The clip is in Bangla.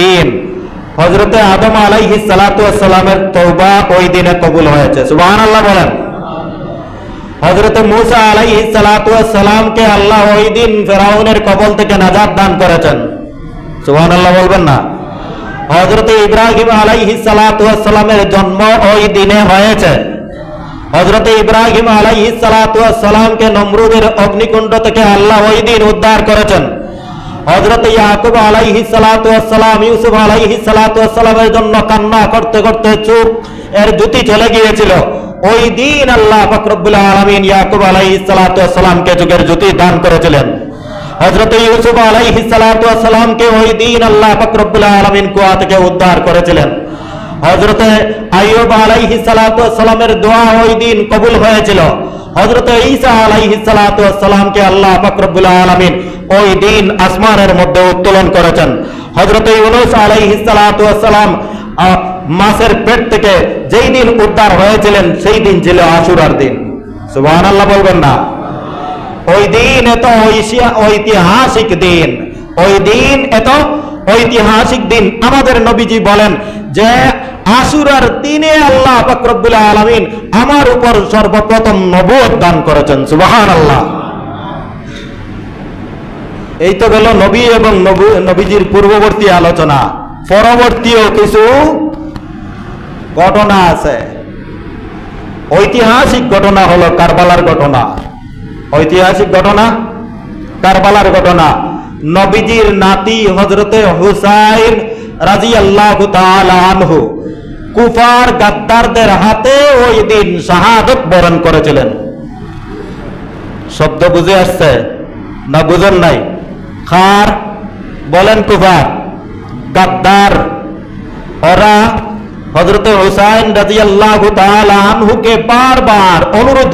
দিন। হযরতে আদম আলাইহিস সালাতু ওয়াস সালামের তওবা ওই দিনে কবুল হয়েছে, সুবহানাল্লাহ বলেন। হযরতে মূসা আলাইহিস সালাতু ওয়াস সালামকে আল্লাহ ওই দিন ফিরাউনের কবল থেকে নাজাত দান করেছেন, সুবহানাল্লাহ বলবেন না? হযরতে ইব্রাহিম আলাইহিস সালাতু ওয়াস সালামের জন্ম ওই দিনে হয়েছে। হযরতে ইব্রাহিম আলাইহিস সালাতু ওয়াস সালামকে নমরুদের অগ্নিকুণ্ড থেকে আল্লাহ ওই দিন উদ্ধার করেছেন। হযরতে ইয়াকুব আলাইহিস সালাতু ওয়াস সালাম ইউসুফ আলাইহিস সালাতু ওয়াস সালামের জন্য কান্না করতে করতে চোখ এর জ্যোতি চলে গিয়েছিল, ওই দিন আল্লাহ পাক রব্বুল আলামিন ইয়াকুব আলাইহিস সালাতু ওয়াস সালামকে যুগের জ্যোতি দান করেছিলেন। হযরতে ইউসুফ আলাইহিস সালাতু ওয়াস সালামকে ওই দিন আল্লাহ পাক রব্বুল আলামিন কুয়া থেকে উদ্ধার করেছিলেন। হযরতে আইয়ুব আলাইহিস সালাতু ওয়াস সালামের দোয়া ওই দিন কবুল হয়েছিল। হযরতে ঈসা আলাইহিস সালাতু ওয়াস সালামকে আল্লাহ পাক রব্বুল আলামিন ওই দিন আসমানের মধ্যে উত্তোলন করেছেন। হযরতে ইউনূস আলাইহিস সালাতু ওয়াস সালাম মাছের পেট থেকে যেই দিন উদ্ধার হয়েছিলেন সেই দিন ছিল আশুরার দিন, সুবহানাল্লাহ বলবেন না? ওই দিন এত ঐতিহাসিক দিন, ওই দিন এত ঐতিহাসিক দিন। আমাদের নবীজি বলেন যে আশুরার দিনে আল্লাহ পাক রব্বুল আলামিন আমার উপর সর্বপ্রথম নবুয়ত দান করেছেন, সুবহানাল্লাহ। এই তো গেল নবী এবং নবীজির পূর্ববর্তী আলোচনা। পরবর্তীও কিছু ঘটনা আছে। ঐতিহাসিক ঘটনা হলো কারবালার ঘটনা। ঐতিহাসিক ঘটনা কারবালার ঘটনা। নবীজির নাতি হযরতে হুসাইন রাদিয়াল্লাহু তাআলা আনহু কুফার গাদ্দারদের হাতে ওই দিন শাহাদাত বরণ করেছিলেন। শব্দ বুঝে আসছে না বুঝেন নাই? খার বলেন কুফার, গাদ্দার। ওরা হযরতে হুসাইন রাদিয়াল্লাহু তাআলা আনহুকে বারবার অনুরোধ